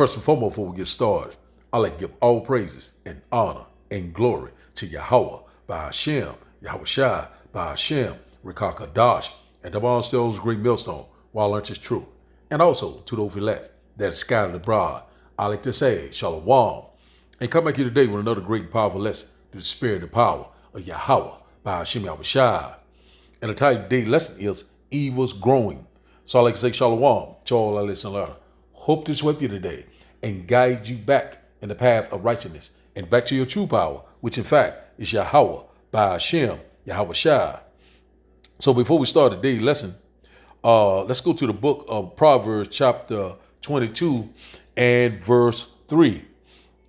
First and foremost, before we get started, I like to give all praises and honor and glory to Yahweh by Hashem, Yahweh Shai by Hashem, Rekah Kadash, and the Bonstell's great millstone, while learnt is true. And also to those elect that is scattered abroad, I like to say, Shalom. And come back here today with another great and powerful lesson to the spirit and power of Yahweh by Hashem, Yahweh Shai. And the title of today's lesson is Evil's Growing. So I like to say Shalom to all our listeners. Hope to sweep you today and guide you back in the path of righteousness and back to your true power, which in fact is Yahweh by Hashem, Yahweh Shai. So before we start today's lesson, let's go to the book of Proverbs chapter 22 and verse 3.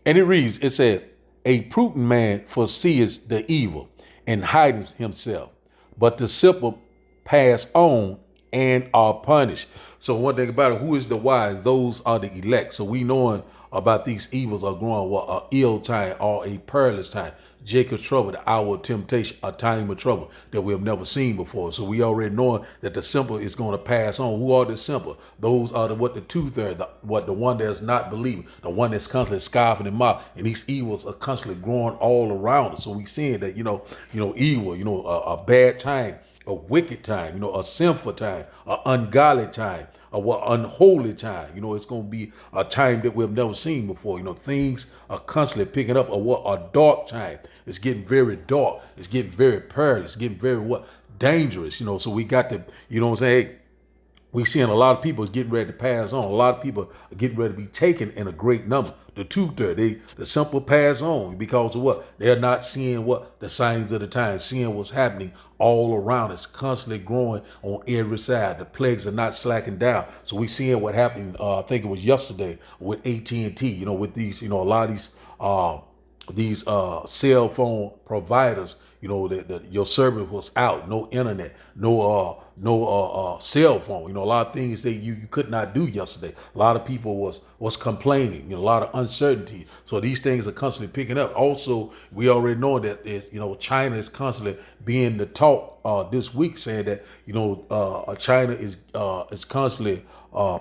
And it reads, it said, a prudent man foresees the evil and hides himself, but the simple pass on and are punished. So one thing about it, who is the wise? Those are the elect. So we knowing about these evils are growing what an ill time or a perilous time. Jacob's trouble, the hour of temptation, a time of trouble that we have never seen before. So we already knowing that the simple is going to pass on. Who are the simple? Those are the two-thirds, the one that's not believing, the one that's constantly scoffing and mock. And these evils are constantly growing all around us. So we seeing that, evil, a bad time, a wicked time, a sinful time, an ungodly time, a what unholy time. It's going to be a time that we've never seen before. Things are constantly picking up. A dark time. It's getting very dark. It's getting very perilous. It's getting very dangerous. So we got to, hey, we seeing a lot of people is getting ready to pass on. A lot of people are getting ready to be taken in a great number. The two-thirds, the simple pass on because of what? They're not seeing the signs of the time, seeing what's happening all around. It's constantly growing on every side. The plagues are not slacking down. So we seeing what happened, I think it was yesterday with AT&T, with these, a lot of these cell phone providers, that your service was out, no internet, no cell phone, a lot of things that you could not do yesterday. A lot of people was complaining, a lot of uncertainty. So these things are constantly picking up. Also, we already know that China is constantly being the talk this week, saying that China is constantly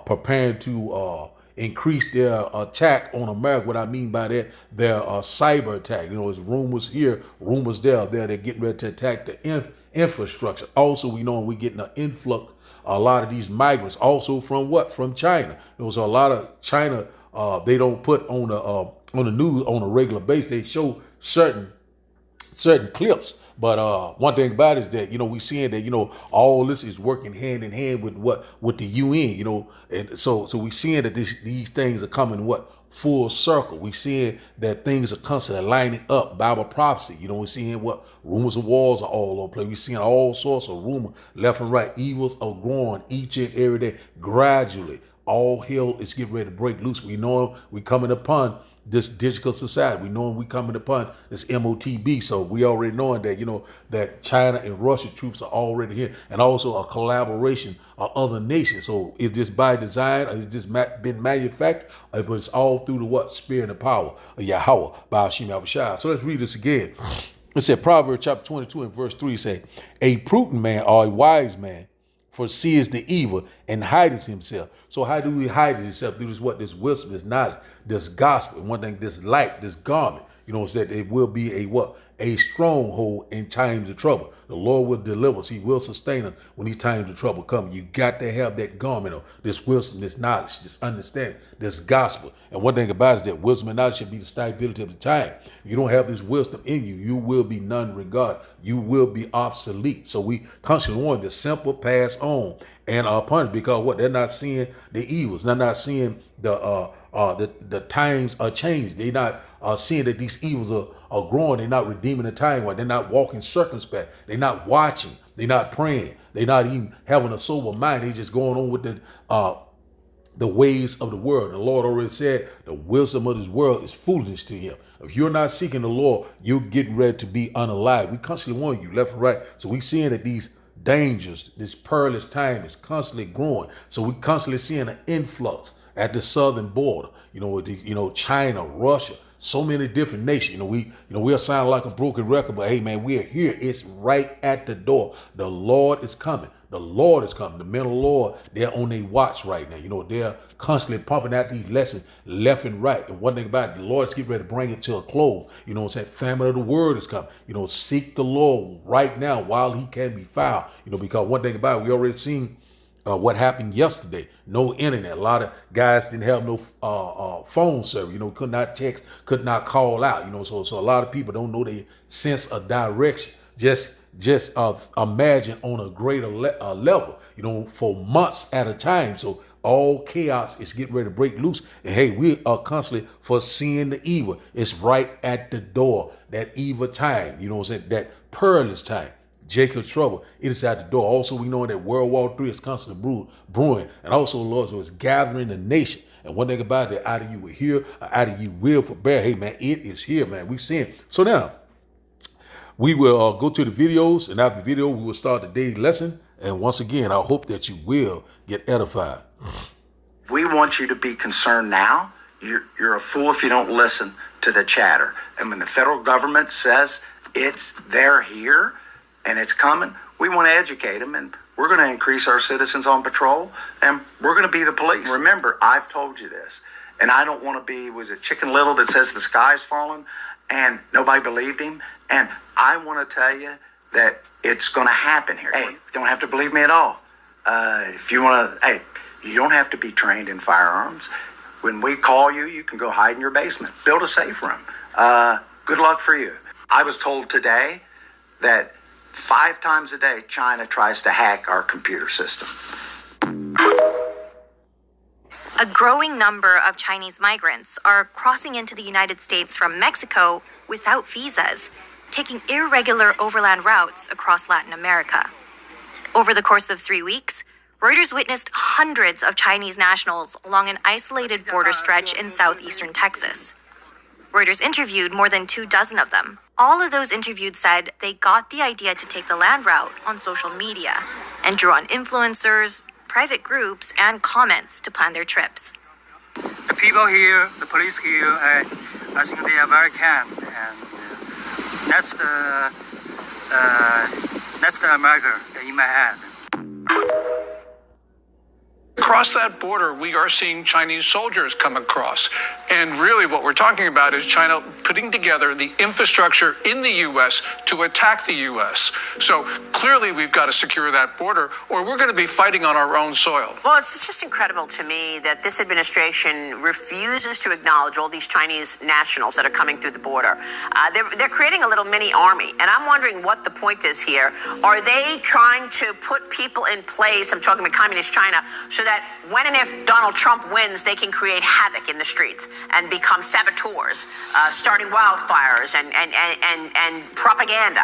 preparing to increase their attack on America. What I mean by that, their cyber attack. There's rumors here, rumors there. They're getting ready to attack the infrastructure. Also, we know we're getting an influx, a lot of these migrants. Also from China. There's a lot of China. They don't put on the news on a regular basis. They show certain clips. But one thing about it is that, we seeing that, all this is working hand in hand with the UN, and so we seeing that these things are coming full circle. We seeing that things are constantly lining up, Bible prophecy. We're seeing rumors of wars are all over the place. We're seeing all sorts of rumors left and right. Evils are growing each and every day gradually. All hell is getting ready to break loose. We know we're coming upon this digital society. We know we coming upon this MOTB. So we already knowing that, that China and Russia troops are already here, and also a collaboration of other nations. So is this by design, or is this been manufactured, but it's all through the spirit and the power of Yahweh by Hashem Yahweh Shai. So let's read this again. It said, Proverbs chapter 22 and verse 3 say, a prudent man or a wise man foresees the evil and hides himself. So how do we hide himself? Through this wisdom, this knowledge, this gospel, one thing, this light, this garment. It's that it will be a stronghold in times of trouble. The Lord will deliver us. He will sustain us when these times of trouble come. You got to have that garment of this wisdom, this knowledge, this understanding, this gospel. And one thing about it is that wisdom and knowledge should be the stability of the time. If you don't have this wisdom in you, you will be none regarded. You will be obsolete. So we constantly want the simple pass on and are punished because they're not seeing the evils. They're not seeing the times are changed. They're not seeing that these evils are growing. They're not redeeming the time. They're not walking circumspect. They're not watching. They're not praying. They're not even having a sober mind. They're just going on with the ways of the world. The Lord already said the wisdom of this world is foolishness to him. If you're not seeking the Lord, you're getting ready to be unalive. We constantly warn you left and right. So we seeing that these dangers, this perilous time is constantly growing. So we constantly seeing an influx at the southern border. China, Russia, so many different nations. We'll sound like a broken record, but hey, man, we're here. It's right at the door. The Lord is coming. The Lord is coming. The men of the Lord, they're on their watch right now. They're constantly pumping out these lessons left and right. And one thing about it, the Lord's getting ready to bring it to a close. Famine of the word is coming. Seek the Lord right now while he can be found. Because one thing about it, we already seen what happened yesterday. No internet. A lot of guys didn't have no phone service. Could not text, could not call out. So a lot of people don't know their sense of direction. Just imagine on a greater level. For months at a time. So all chaos is getting ready to break loose. And hey, we are constantly foreseeing the evil. It's right at the door. That evil time. That perilous time. Jacob's trouble, it is at the door. Also, we know that World War III is constantly brewing. And also, the Lord is gathering the nation. And one thing about it, either you will hear, or either you will forbear. Hey, man, it is here, man. We see it. So now, we will go to the videos. And after the video, we will start the day's lesson. And once again, I hope that you will get edified. We want you to be concerned now. You're a fool if you don't listen to the chatter. And when the federal government says they're here, and it's coming, we want to educate them, and we're going to increase our citizens on patrol, and we're going to be the police. Remember, I've told you this, and I don't want to be, was it Chicken Little that says the sky's falling, and nobody believed him? And I want to tell you that it's going to happen here. Hey, you don't have to believe me at all. If you want to, hey, you don't have to be trained in firearms. When we call you, you can go hide in your basement. Build a safe room. Good luck for you. I was told today that 5 times a day, China tries to hack our computer system. A growing number of Chinese migrants are crossing into the United States from Mexico without visas, taking irregular overland routes across Latin America. Over the course of 3 weeks, Reuters witnessed hundreds of Chinese nationals along an isolated border stretch in southeastern Texas. Reuters interviewed more than 24 of them. All of those interviewed said they got the idea to take the land route on social media and drew on influencers, private groups, and comments to plan their trips. The people here, the police here, I think they are very kind, and that's the America in my head. Across that border, we are seeing Chinese soldiers come across. And really what we're talking about is China putting together the infrastructure in the U.S. to attack the U.S. So clearly we've got to secure that border, or we're going to be fighting on our own soil. Well, it's just incredible to me that this administration refuses to acknowledge all these Chinese nationals that are coming through the border. They're creating a little mini army, and I'm wondering what the point is here. Are they trying to put people in place, I'm talking about communist China, so that when and if Donald Trump wins, they can create havoc in the streets and become saboteurs, starting wildfires and propaganda?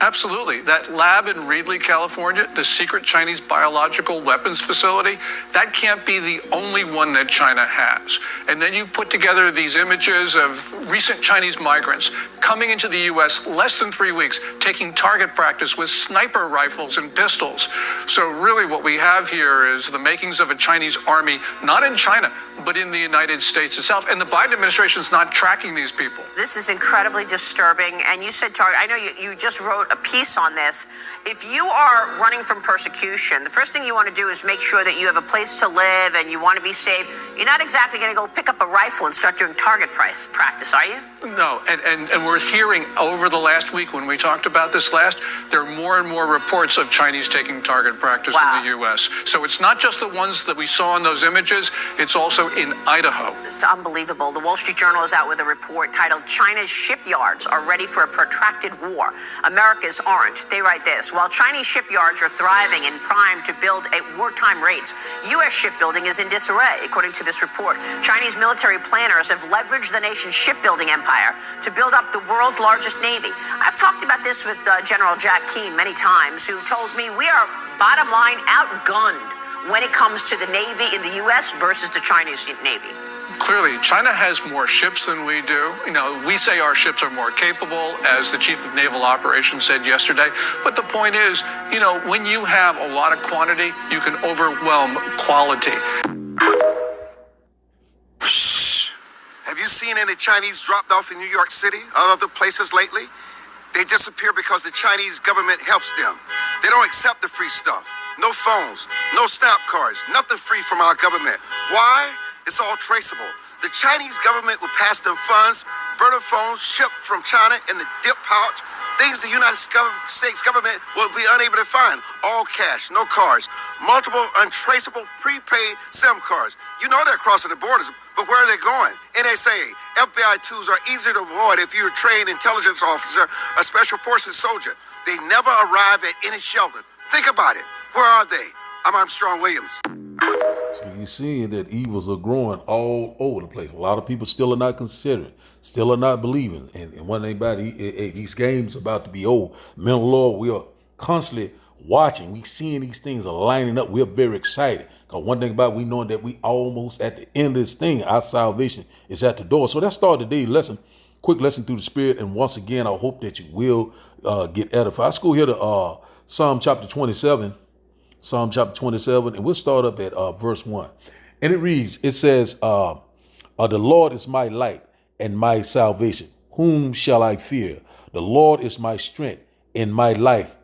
Absolutely. That lab in Reedley, California, the secret Chinese biological weapons facility, that can't be the only one that China has. And then you put together these images of recent Chinese migrants coming into the U.S. less than 3 weeks, taking target practice with sniper rifles and pistols. So really what we have here is the makings of a Chinese army, not in China, but in the United States itself. And the Biden administration is not tracking these people. This is incredibly disturbing. And you said target. I know you just wrote a piece on this. If you are running from persecution, the first thing you want to do is make sure that you have a place to live and you want to be safe. You're not exactly going to go pick up a rifle and start doing target practice, are you? No, and we're hearing over the last week when we talked about this last, there are more and more reports of Chinese taking target practice in the U.S. So it's not just the ones that we saw in those images, it's also in Idaho. It's unbelievable. The Wall Street Journal is out with a report titled China's shipyards are ready for a protracted war. America's aren't. They write this: while Chinese shipyards are thriving and primed to build at wartime rates, U.S. shipbuilding is in disarray, according to this report. Chinese military planners have leveraged the nation's shipbuilding empire to build up the world's largest navy. I've talked about this with General Jack Keane many times, who told me we are, bottom line, outgunned when it comes to the Navy in the U.S. versus the Chinese Navy. Clearly, China has more ships than we do. We say our ships are more capable, as the Chief of Naval Operations said yesterday. But the point is, when you have a lot of quantity, you can overwhelm quality. seen any Chinese dropped off in New York City or other places lately? They disappear because the Chinese government helps them. They don't accept the free stuff. No phones, no snap cards, nothing free from our government. Why? It's all traceable. The Chinese government will pass them funds, burner phones shipped from China in the dip pouch, things the United States government will be unable to find. All cash, no cards, multiple untraceable prepaid SIM cards. You know they're crossing the borders, but where are they going? NSA, FBI tools are easy to avoid if you're a trained intelligence officer or special forces soldier. They never arrive at any shelter. Think about it. Where are they? I'm Armstrong Williams. So you're seeing that evils are growing all over the place. A lot of people still are not considering, still are not believing. And one thing about it, these games about to be over. Men of the Lord, we are constantly watching. We seeing these things are lining up. We're very excited. Because one thing about it, we know that we almost at the end of this thing. Our salvation is at the door. So let's start today's lesson. Quick lesson through the Spirit. And once again, I hope that you will get edified. Let's go here to Psalm chapter 27. Psalm chapter 27, and we'll start up at verse 1. And it reads, it says, the Lord is my light and my salvation. Whom shall I fear? The Lord is my strength and my life.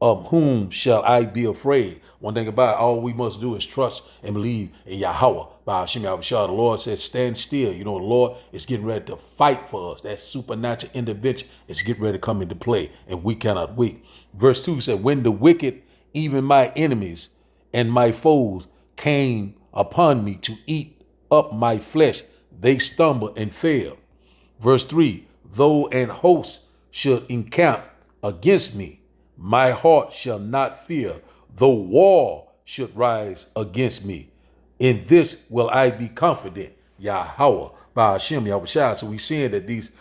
Of whom shall I be afraid? One thing about it, all we must do is trust and believe in Yahweh. By Hashem Yahushua, the Lord says, stand still. You know, the Lord is getting ready to fight for us. That supernatural intervention is getting ready to come into play, and we cannot wait. Verse 2 said, when the wicked, even my enemies and my foes, came upon me to eat up my flesh, they stumbled and fell. Verse 3, though an host should encamp against me, my heart shall not fear. Though war should rise against me, in this will I be confident. Yahweh, by Hashem Yahushua. So we seeing that these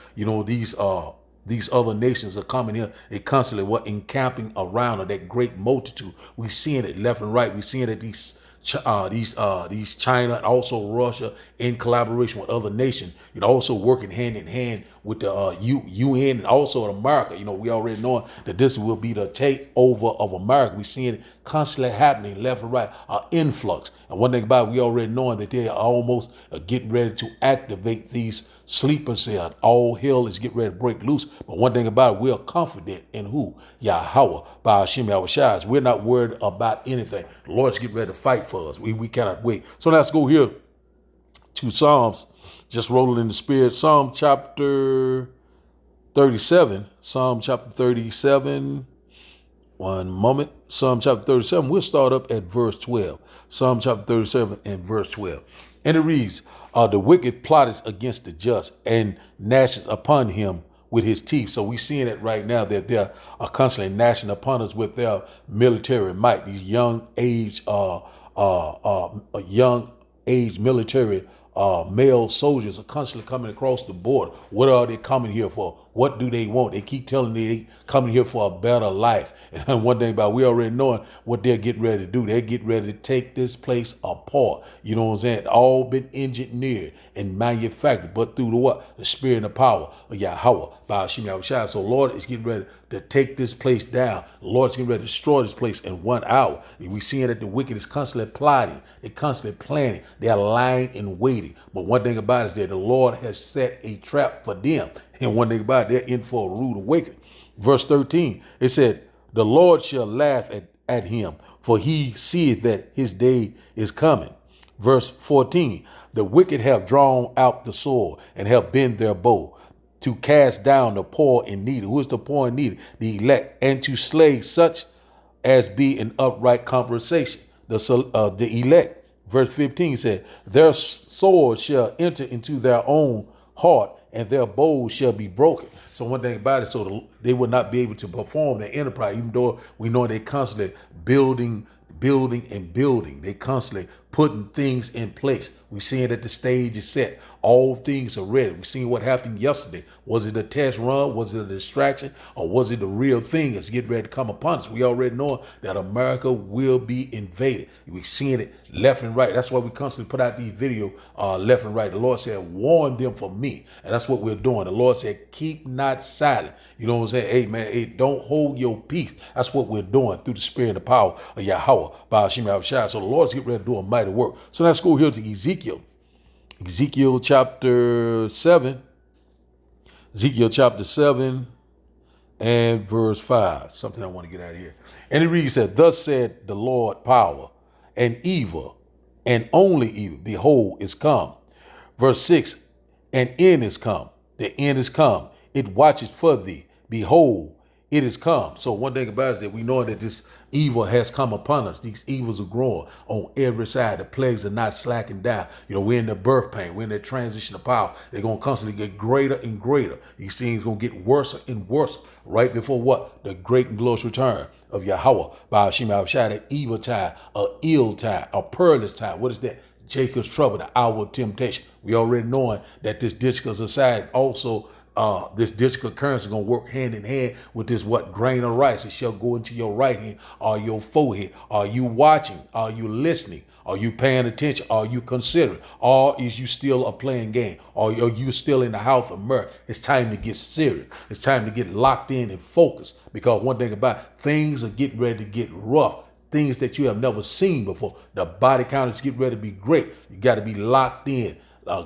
other nations are coming here. They constantly encamping around that great multitude. We seeing it left and right. We seeing that these China and also Russia in collaboration with other nations, also working hand in hand with the UN and also America. We already know that this will be the takeover of America. We seeing it constantly happening left and right, influx. And one thing about it, we already knowing that they are almost getting ready to activate these sleeper cells. All hell is getting ready to break loose. But one thing about it, we are confident in who? Yahweh, by Hashem Yahushua. We're not worried about anything. The Lord's getting ready to fight for us. We cannot wait. So let's go here to Psalms. Just rolling in the Spirit. Psalm chapter 37. Psalm chapter 37. One moment. Psalm chapter 37. We'll start up at verse 12. Psalm chapter 37 and verse 12. And it reads, the wicked plotteth against the just and gnasheth upon him with his teeth. So we seeing it right now that they are constantly gnashing upon us with their military might. These young age military male soldiers are constantly coming across the border. What are they coming here for? What do they want? They keep telling me they coming here for a better life. And one thing about it, we already knowing what they're getting ready to do. They're getting ready to take this place apart. You know what I'm saying? All been engineered and manufactured, but through the what? The Spirit and the power of Yahweh, by Hashem Yahushua. So Lord is getting ready to take this place down. The Lord's getting ready to destroy this place in 1 hour. And we seeing that the wicked is constantly plotting. They're constantly planning. They're lying and waiting. But one thing about it is that the Lord has set a trap for them. And one thing about it, they're in for a rude awakening. Verse 13, it said, the Lord shall laugh at him, for he seeth that his day is coming. Verse 14, the wicked have drawn out the sword and have bent their bow to cast down the poor and needy. Who is the poor and needy? The elect, and to slay such as be in upright conversation. The elect. Verse 15 said, their swords shall enter into their own heart, and their bows shall be broken. So one thing about it, so they will not be able to perform their enterprise, even though we know they constantly building. They constantly putting things in place. We're seeing that the stage is set. All things are ready. We're seeing what happened yesterday. Was it a test run? Was it a distraction? Or was it the real thing that's getting ready to come upon us? We already know that America will be invaded. We're seeing it left and right. That's why we constantly put out these videos left and right. The Lord said, warn them for me. And that's what we're doing. The Lord said, keep not silent. You know what I'm saying? Hey, man, hey, don't hold your peace. That's what we're doing through the Spirit and the power of Yahweh, by Hashem Yahushua. So the Lord's getting ready to do a mighty work. So let's go here to Ezekiel. Ezekiel chapter 7. Ezekiel chapter 7 and verse 5. Something I want to get out of here. And it reads that, thus said the Lord power and evil and only evil. Behold, is come. Verse 6, an end is come. The end is come. It watches for thee. Behold, it is come. So one thing about it is that we know that this evil has come upon us. These evils are growing on every side. The plagues are not slacking down. You know, we're in the birth pain. We're in the transition of power. They're going to constantly get greater and greater. These things going to get worse and worse right before what? The great and glorious return of Yahweh by Hashem Abishai, that evil time, a ill time, a perilous time. What is that? Jacob's trouble, the hour of temptation. We already knowing that this discal society also, this discal currency is going to work hand in hand with this grain of rice. It shall go into your right hand or your forehead. Are you watching? Are you listening? Are you paying attention? Are you considering? Or is you still a playing game? Or are you still in the house of mirth? It's time to get serious. It's time to get locked in and focused, because one thing about it, things are getting ready to get rough. Things that you have never seen before. The body count is getting ready to be great. You got to be locked in,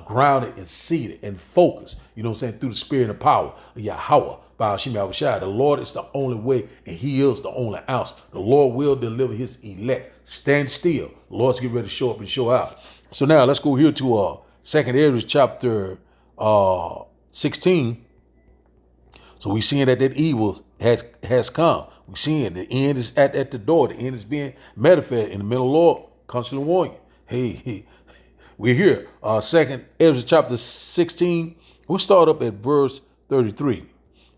grounded and seated and focused. You know what I'm saying? Through the spirit and power of Yahweh by Hashem Abishai. The Lord is the only way and he is the only ounce. The Lord will deliver his elect. Stand still. The Lord's getting ready to show up and show out. So now let's go here to 2nd Ezra chapter 16. So we're seeing that evil has come. We're seeing the end is at the door. The end is being manifested in the middle of the Lord. Constantly warn you. Hey, we're here. 2nd Ezra chapter 16. We'll start up at verse 33.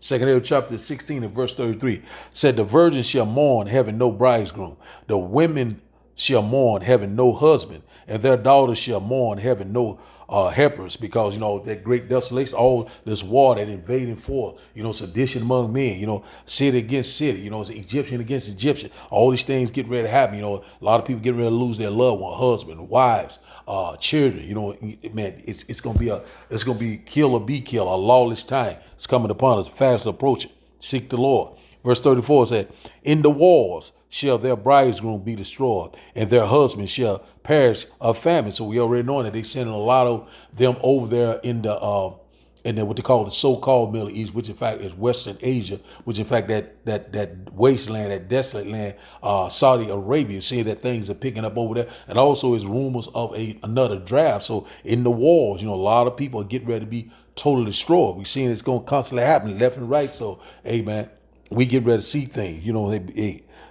2nd Ezra chapter 16 and verse 33 said, the virgin shall mourn, having no bridegroom. The women shall mourn, having no husband. And their daughters shall mourn, having no helpers, because, you know, that great desolation, all this war that invading forth, you know, sedition among men, you know, city against city, you know, it's Egyptian against Egyptian. All these things get ready to happen. You know, a lot of people get ready to lose their loved one, husband, wives, children. You know, man, it's gonna be kill or be killed. A lawless time is coming upon us, fast approaching. Seek the Lord. Verse 34 said, in the wars shall their bridegroom be destroyed, and their husband shall perish of famine. So we already know that they sending a lot of them over there in the what they call the so-called Middle East, which in fact is Western Asia, which in fact that wasteland, that desolate land, Saudi Arabia, seeing that things are picking up over there. And also is rumors of another draft. So in the wars, you know, a lot of people are getting ready to be totally destroyed. We're seeing it's going to constantly happen left and right. So, hey, man, we get ready to see things, you know,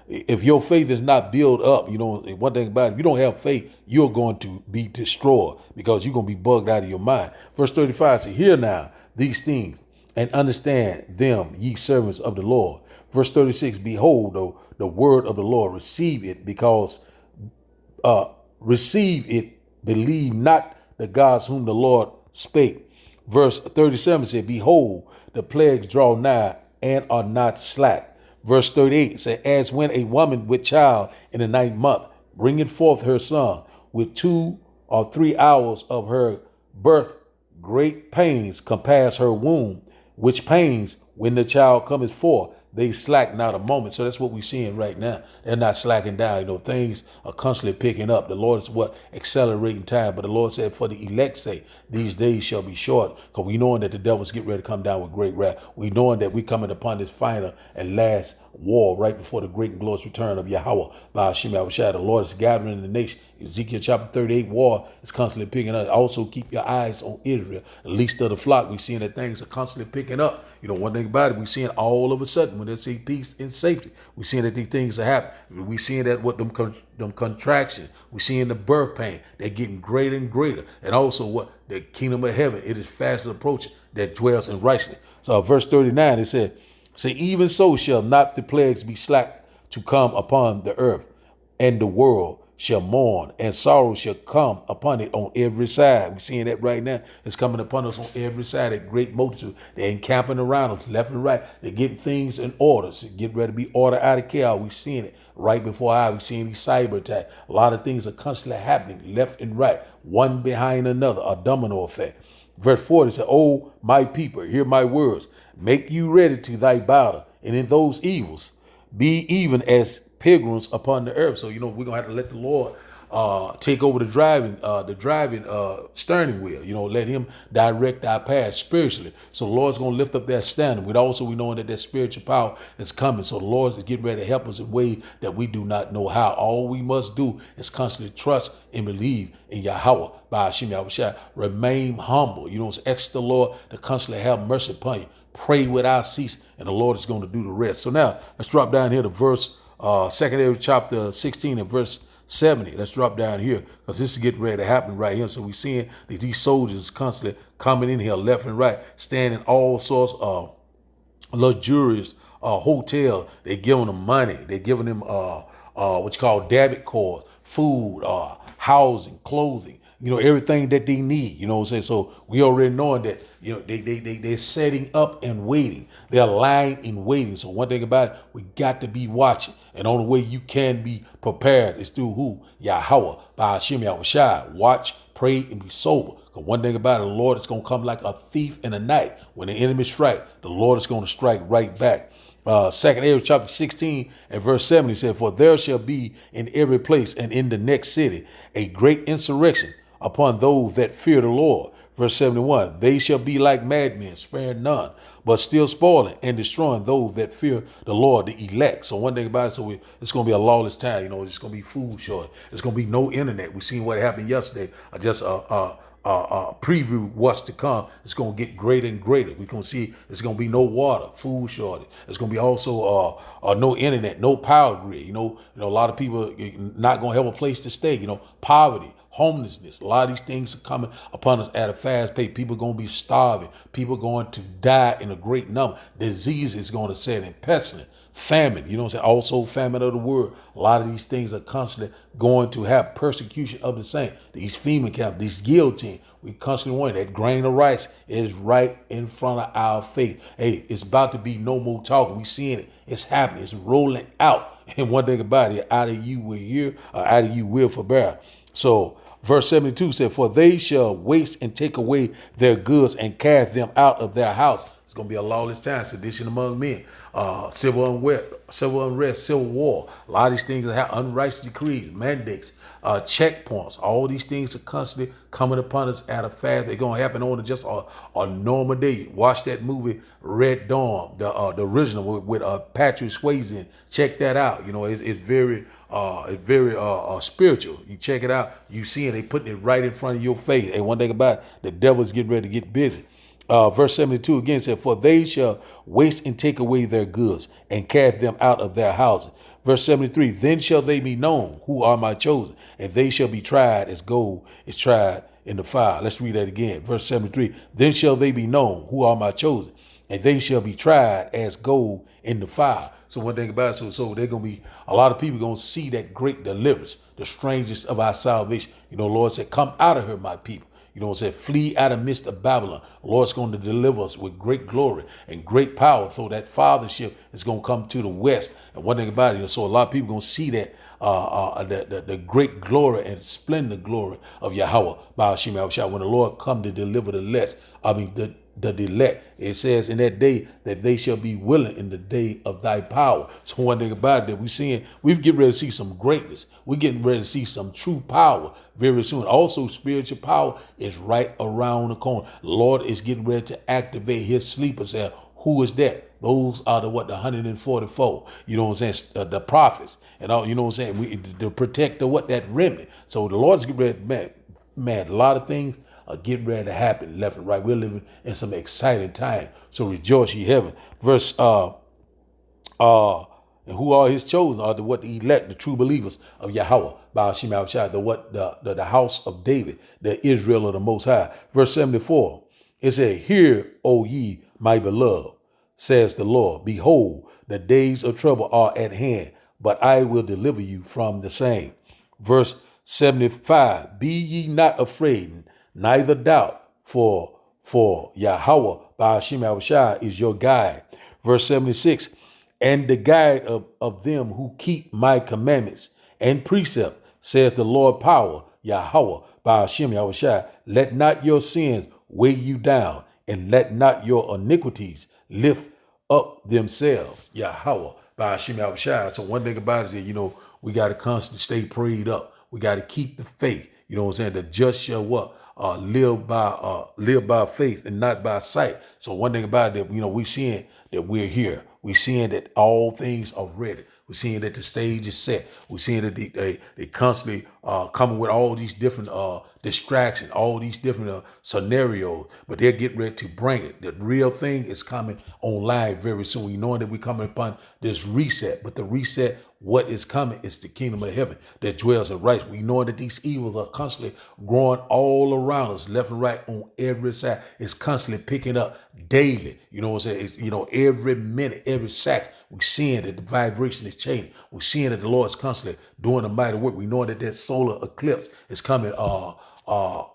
if your faith is not built up, you know, one thing about it, if you don't have faith, you're going to be destroyed, because you're going to be bugged out of your mind. Verse 35 says, hear now these things and understand them, ye servants of the Lord. Verse 36, behold, the word of the Lord, receive it, believe not the gods whom the Lord spake. Verse 37 said, behold, the plagues draw nigh and are not slack. Verse 38 said, as when a woman with child in the 9th month bringeth forth her son, with 2 or 3 hours of her birth, great pains compass her womb, which pains when the child cometh forth, they slack not a moment. So that's what we're seeing right now. They're not slacking down. You know, things are constantly picking up. The Lord is accelerating time. But the Lord said, for the elect's sake, these days shall be short. Because we knowing that the devil's getting ready to come down with great wrath. We knowing that we coming upon this final and last war right before the great and glorious return of Yahweh by Hashem Abishai. The Lord is gathering the nation. Ezekiel chapter 38 war is constantly picking up. Also keep your eyes on Israel, the least of the flock. We're seeing that things are constantly picking up. You know, one thing about it, we're seeing all of a sudden when they say peace and safety, we're seeing that these things are happening. We're seeing that what them contractions, we're seeing the birth pain, they're getting greater and greater. And also what the kingdom of heaven, it is fast approaching that dwells in righteousness. So verse 39, it said, say, even so shall not the plagues be slack to come upon the earth, and the world shall mourn, and sorrow shall come upon it on every side. We're seeing that right now. It's coming upon us on every side, a great multitude. They're encamping around us left and right. They're getting things in order. So getting ready to be ordered out of chaos. We're seeing it right before our eyes. We're seeing these cyber attacks. A lot of things are constantly happening left and right, one behind another, a domino effect. Verse 40 says, oh, my people, hear my words. Make you ready to thy battle, and in those evils be even as pilgrims upon the earth. So, you know, we're going to have to let the Lord take over the driving steering wheel. You know, let him direct our path spiritually. So the Lord's going to lift up that standard. We know that spiritual power is coming. So the Lord is getting ready to help us in ways that we do not know how. All we must do is constantly trust and believe in Yahweh by Hashem Yahushua. Remain humble. You know, it's ask the Lord to constantly have mercy upon you. Pray without cease, and the Lord is going to do the rest. So now let's drop down here to verse 2 chapter 16 and verse 70. Let's drop down here because this is getting ready to happen right here. So we're seeing that these soldiers constantly coming in here left and right, staying in all sorts of luxurious hotel. They're giving them money. They're giving them what you call debit cards, food, housing, clothing. You know, everything that they need, you know what I'm saying? So we already knowing that, you know, they're setting up and waiting. They're lying in waiting. So one thing about it, we got to be watching. And the only way you can be prepared is through who? Yahweh, by Hashem Yahushua. Watch, pray, and be sober. Because one thing about it, the Lord is going to come like a thief in the night. When the enemy strike, the Lord is going to strike right back. 2nd Ezra chapter 16 and verse 70 said, for there shall be in every place and in the next city a great insurrection upon those that fear the Lord. Verse 71, they shall be like madmen, sparing none, but still spoiling and destroying those that fear the Lord, the elect. So one thing about it, so it's going to be a lawless time. You know, it's going to be food short. It's going to be no internet. We seen what happened yesterday. Just preview what's to come. It's going to get greater and greater. We're going to see it's going to be no water, food shortage. It's going to be also no internet, no power grid. You know, a lot of people not going to have a place to stay. You know, poverty, homelessness. A lot of these things are coming upon us at a fast pace. People are going to be starving. People are going to die in a great number. Disease is going to set in, pestilence, famine. You know what I'm saying? Also famine of the word. A lot of these things are constantly going to have persecution of the saints. These FEMA camps, these guillotine. We constantly want that grain of rice is right in front of our face. Hey, it's about to be no more talking. We seeing it. It's happening. It's rolling out. And one thing about it, out of you will hear, or out of you will forbear. So verse 72 said, for they shall waste and take away their goods and cast them out of their house. It's going to be a lawless time, sedition among men, civil unrest, civil war. A lot of these things have unrighteous decrees, mandates, checkpoints. All these things are constantly coming upon us at a fast. They're going to happen on just a normal day. Watch that movie Red Dawn, the original with Patrick Swayze in. Check that out. You know, it's very spiritual. You check it out. You see it. They putting it right in front of your face. And one thing about it, the devil's getting ready to get busy. Verse 72 again said, for they shall waste and take away their goods and cast them out of their houses. Verse 73, then shall they be known who are my chosen, and they shall be tried as gold is tried in the fire. Let's read that again. Verse 73, then shall they be known who are my chosen, and they shall be tried as gold in the fire. So one thing about it, so they're going to be, a lot of people going to see that great deliverance, the strangest of our salvation. You know, Lord said, come out of her, my people. You know what I'm saying? Flee out of midst of Babylon. The Lord's going to deliver us with great glory and great power. So that fathership is going to come to the west. And one thing about it, you know, so a lot of people going to see that the great glory and splendid glory of Yahweh by Hashem Yahushua when the Lord come to deliver the elect. It says in that day that they shall be willing in the day of thy power. So one thing about it that we're getting ready to see some greatness. We're getting ready to see some true power very soon. Also, spiritual power is right around the corner. The Lord is getting ready to activate his sleeper cell. Who is that? Those are the 144. You know what I'm saying? The prophets and all. You know what I'm saying? The protector. That remnant. So the Lord is getting ready. Man, a lot of things are getting ready to happen left and right. We're living in some exciting time. So rejoice, ye heaven. Verse and who are his chosen are the elect, the true believers of Yahweh by Hashem Yahushua, the house of David, the Israel of the Most High. Verse 74, it said, hear, O ye, my beloved, says the Lord, behold, the days of trouble are at hand, but I will deliver you from the same. Verse 75, be ye not afraid, neither doubt, for Yahweh by Hashem Yahushua is your guide. Verse 76, and the guide of them who keep my commandments and precept, says the Lord power, Yahweh by Hashem Yahushua. Let not your sins weigh you down, and let not your iniquities lift up themselves, Yahweh by Hashem Yahushua. So one thing about it is, you know, we got to constantly stay prayed up. We got to keep the faith. You know what I'm saying? The just shall what? Live by faith and not by sight. So one thing about it, we seeing that we're here. We're seeing that all things are ready. We're seeing that the stage is set. We're seeing that they constantly coming with all these different distractions, all these different scenarios, but they're getting ready to bring it. The real thing is coming online very soon. We know that we're coming upon this reset, but the reset, what is coming is the kingdom of heaven that dwells in righteousness. We know that these evils are constantly growing all around us, left and right on every side. It's constantly picking up daily. You know what I'm saying? It's, every minute, every second, we're seeing that the vibration is changing. We're seeing that the Lord is constantly doing a mighty work. We know that that solar eclipse is coming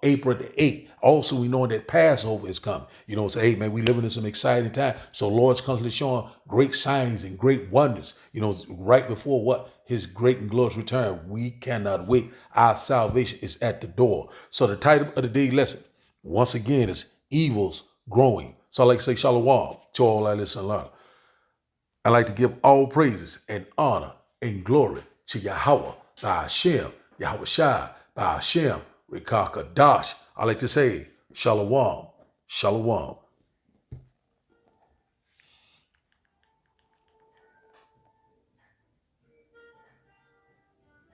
April the 8th. Also, we know that Passover is coming. You know what I'm saying? Hey, man, we living in some exciting time. So Lord's constantly showing great signs and great wonders, right before what? His great and glorious return. We cannot wait. Our salvation is at the door. So the title of the day lesson, once again, is Evils Growing. So I like to say shalom to all our listeners and learners. I like to give all praises and honor and glory to Yahweh, by Hashem, Yahweh Shai, by Hashem, Rekah Kadash. I like to say shalom, shalom.